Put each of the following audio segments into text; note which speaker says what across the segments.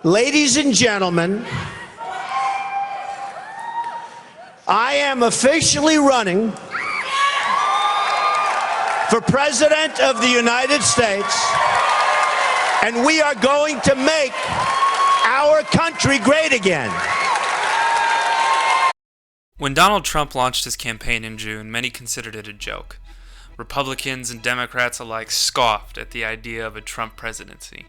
Speaker 1: Ladies and gentlemen, I am officially running for President of the United States, and we are going to make our country great again.
Speaker 2: When Donald Trump launched his campaign in June, many considered it a joke. Republicans and Democrats alike scoffed at the idea of a Trump presidency.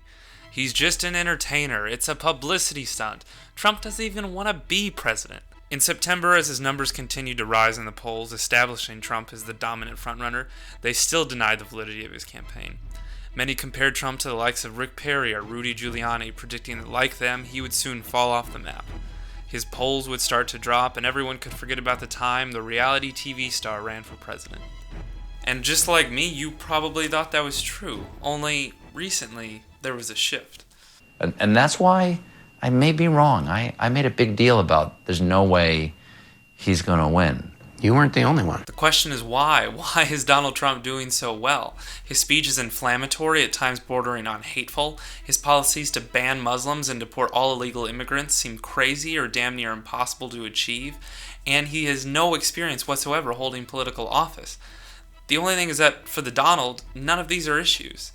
Speaker 2: He's just an entertainer. It's a publicity stunt. Trump doesn't even want to be president. In September, as his numbers continued to rise in the polls, establishing Trump as the dominant frontrunner, they still denied the validity of his campaign. Many compared Trump to the likes of Rick Perry or Rudy Giuliani, predicting that, like them, he would soon fall off the map. His polls would start to drop, and everyone could forget about the time the reality TV star ran for president. And just like me, you probably thought that was true, only recently there was a shift.
Speaker 3: And that's why I may be wrong. I made a big deal about there's no way he's going to win.
Speaker 4: You weren't the only one.
Speaker 2: The question is why? Why is Donald Trump doing so well? His speech is inflammatory, at times bordering on hateful. His policies to ban Muslims and deport all illegal immigrants seem crazy or damn near impossible to achieve. And he has no experience whatsoever holding political office. The only thing is that, for the Donald, none of these are issues.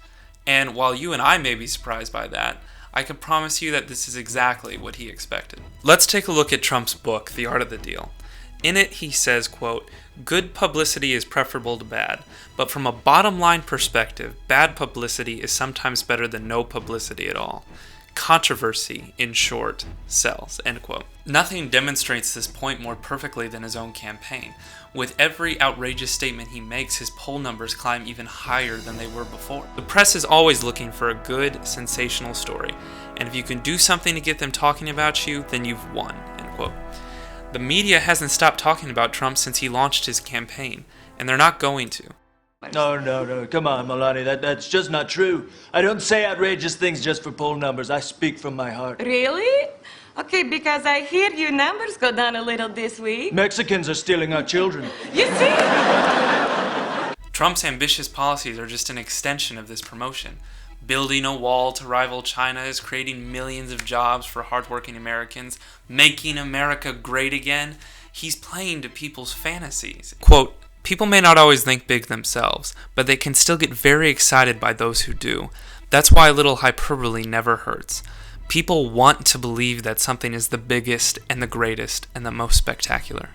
Speaker 2: And while you and I may be surprised by that, I can promise you that this is exactly what he expected. Let's take a look at Trump's book, The Art of the Deal. In it, he says, quote, "Good publicity is preferable to bad, but from a bottom-line perspective, bad publicity is sometimes better than no publicity at all. Controversy, in short, sells," end quote. Nothing demonstrates this point more perfectly than his own campaign. With every outrageous statement he makes, his poll numbers climb even higher than they were before. The press is always looking for a good, sensational story, and if you can do something to get them talking about you, then you've won, end quote. The media hasn't stopped talking about Trump since he launched his campaign, and they're not going to.
Speaker 5: No, come on, Melania, that's just not true. I don't say outrageous things just for poll numbers. I speak from my heart.
Speaker 6: Really? Okay, because I hear your numbers go down a little this week.
Speaker 5: Mexicans are stealing our children.
Speaker 6: You see?
Speaker 2: Trump's ambitious policies are just an extension of this promotion. Building a wall to rival China is creating millions of jobs for hardworking Americans, making America great again. He's playing to people's fantasies. Quote, "People may not always think big themselves, but they can still get very excited by those who do. That's why a little hyperbole never hurts. People want to believe that something is the biggest and the greatest and the most spectacular."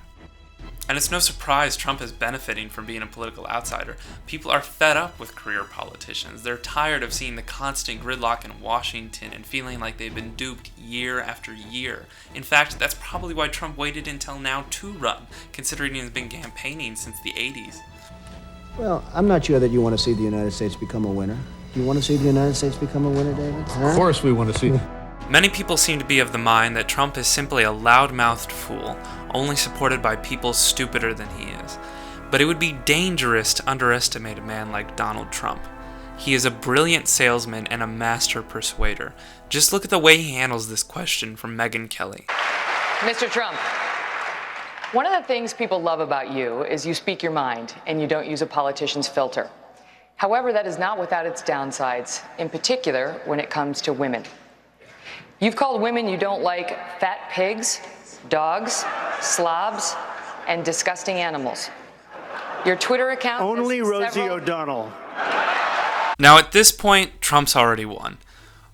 Speaker 2: And it's no surprise Trump is benefiting from being a political outsider. People are fed up with career politicians. They're tired of seeing the constant gridlock in Washington and feeling like they've been duped year after year. In fact, that's probably why Trump waited until now to run, considering he's been campaigning since the 80s.
Speaker 1: Well, I'm not sure that you want to see the United States become a winner. Do you want to see the United States become a winner, David? Huh?
Speaker 4: Of course we want to see.
Speaker 2: Many people seem to be of the mind that Trump is simply a loud-mouthed fool, only supported by people stupider than he is. But it would be dangerous to underestimate a man like Donald Trump. He is a brilliant salesman and a master persuader. Just look at the way he handles this question from Megyn Kelly.
Speaker 7: Mr. Trump, one of the things people love about you is you speak your mind and you don't use a politician's filter. However, that is not without its downsides, in particular when it comes to women. You've called women you don't like fat pigs, dogs, slobs, and disgusting animals. Your Twitter account...
Speaker 1: Only Rosie O'Donnell.
Speaker 2: Now at this point, Trump's already won.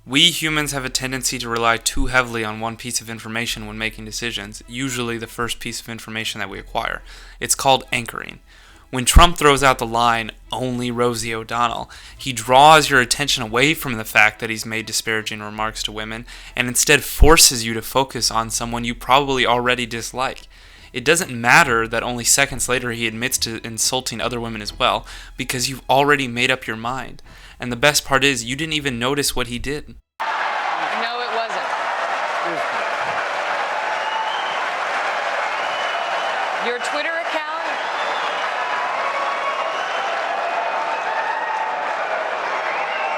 Speaker 2: We humans have a tendency to rely too heavily on one piece of information when making decisions, usually the first piece of information that we acquire. It's called anchoring. When Trump throws out the line, "only Rosie O'Donnell," he draws your attention away from the fact that he's made disparaging remarks to women and instead forces you to focus on someone you probably already dislike. It doesn't matter that only seconds later he admits to insulting other women as well, because you've already made up your mind. And the best part is, you didn't even notice what he did.
Speaker 7: No, it wasn't. Your Twitter account...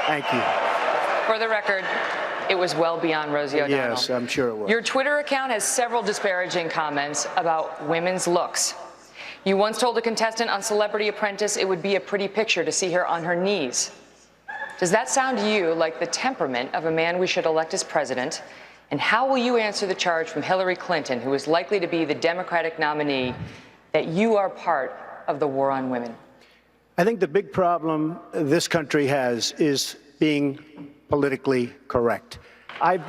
Speaker 1: Thank you.
Speaker 7: For the record, it was well beyond Rosie O'Donnell.
Speaker 1: Yes, I'm sure it was.
Speaker 7: Your Twitter account has several disparaging comments about women's looks. You once told a contestant on Celebrity Apprentice it would be a pretty picture to see her on her knees. Does that sound to you like the temperament of a man we should elect as president? And how will you answer the charge from Hillary Clinton, who is likely to be the Democratic nominee, that you are part of the war on women?
Speaker 8: I think the big problem this country has is being politically correct.
Speaker 2: And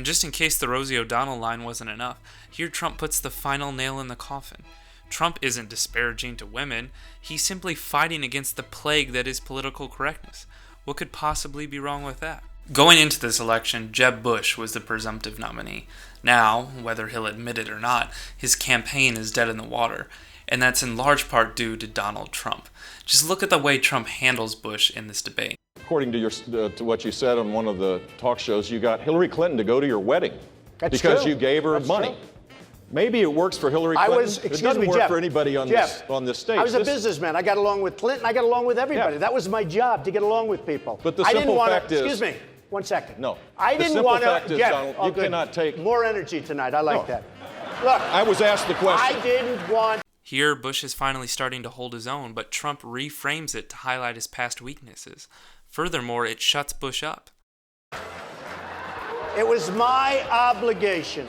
Speaker 2: just in case the Rosie O'Donnell line wasn't enough, here Trump puts the final nail in the coffin. Trump isn't disparaging to women, he's simply fighting against the plague that is political correctness. What could possibly be wrong with that? Going into this election, Jeb Bush was the presumptive nominee. Now, whether he'll admit it or not, his campaign is dead in the water, and that's in large part due to Donald Trump. Just look at the way Trump handles Bush in this debate.
Speaker 9: According to what you said on one of the talk shows, you got Hillary Clinton to go to your wedding.
Speaker 8: That's
Speaker 9: because
Speaker 8: true.
Speaker 9: you gave her money.
Speaker 8: True.
Speaker 9: Maybe it works for Hillary Clinton. It doesn't work
Speaker 8: Jeff,
Speaker 9: for anybody on this stage.
Speaker 8: I was a businessman. I got along with Clinton. I got along with everybody.
Speaker 9: Yeah.
Speaker 8: That was my job, to get along with people.
Speaker 9: But the simple fact is...
Speaker 8: Excuse me, 1 second.
Speaker 9: No.
Speaker 8: I didn't want to...
Speaker 9: fact is,
Speaker 8: Jeff,
Speaker 9: Donald, you cannot take...
Speaker 8: More energy tonight. I like that. Look.
Speaker 9: I was asked the question.
Speaker 8: I didn't want...
Speaker 2: Here, Bush is finally starting to hold his own, but Trump reframes it to highlight his past weaknesses. Furthermore, it shuts Bush up.
Speaker 8: It was my obligation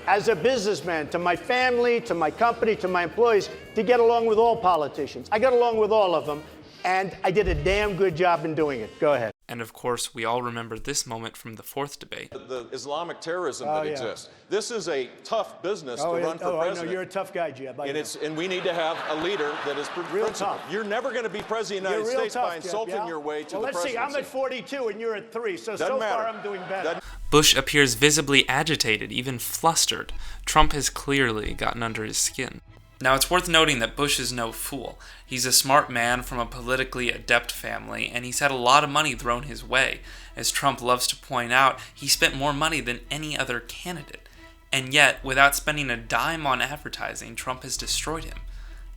Speaker 8: as a businessman to my family, to my company, to my employees, to get along with all politicians. I got along with all of them, and I did a damn good job in doing it. Go ahead.
Speaker 2: And of course, we all remember this moment from the fourth debate.
Speaker 9: The Islamic terrorism that exists. This is a tough business to run for president.
Speaker 8: I know. You're a tough guy, Jeb.
Speaker 9: And we need to have a leader that is
Speaker 8: real
Speaker 9: principled.
Speaker 8: tough.
Speaker 9: You're never going to be president of the United States by insulting your way to the presidency.
Speaker 8: Let's see. I'm at 42 and you're at 3, so far I'm doing better.
Speaker 2: Bush appears visibly agitated, even flustered. Trump has clearly gotten under his skin. Now, it's worth noting that Bush is no fool. He's a smart man from a politically adept family, and he's had a lot of money thrown his way. As Trump loves to point out, he spent more money than any other candidate. And yet, without spending a dime on advertising, Trump has destroyed him.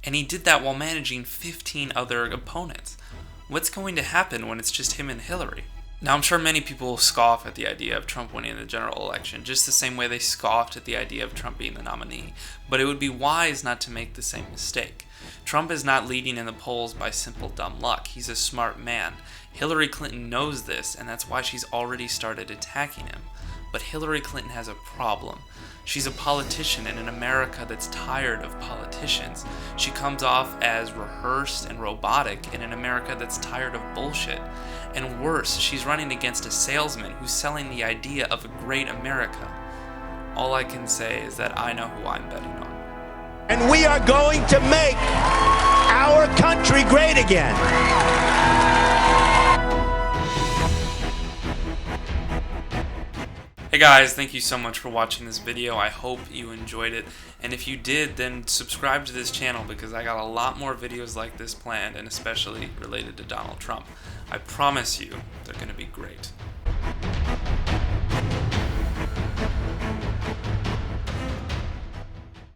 Speaker 2: And he did that while managing 15 other opponents. What's going to happen when it's just him and Hillary? Now, I'm sure many people will scoff at the idea of Trump winning the general election, just the same way they scoffed at the idea of Trump being the nominee. But it would be wise not to make the same mistake. Trump is not leading in the polls by simple dumb luck. He's a smart man. Hillary Clinton knows this, and that's why she's already started attacking him. But Hillary Clinton has a problem. She's a politician in an America that's tired of politicians. She comes off as rehearsed and robotic in an America that's tired of bullshit. And worse, she's running against a salesman who's selling the idea of a great America. All I can say is that I know who I'm betting on.
Speaker 1: And we are going to make our country great again.
Speaker 2: Hey guys, thank you so much for watching this video. I hope you enjoyed it. And if you did, then subscribe to this channel because I got a lot more videos like this planned, and especially related to Donald Trump. I promise you, they're going to be great.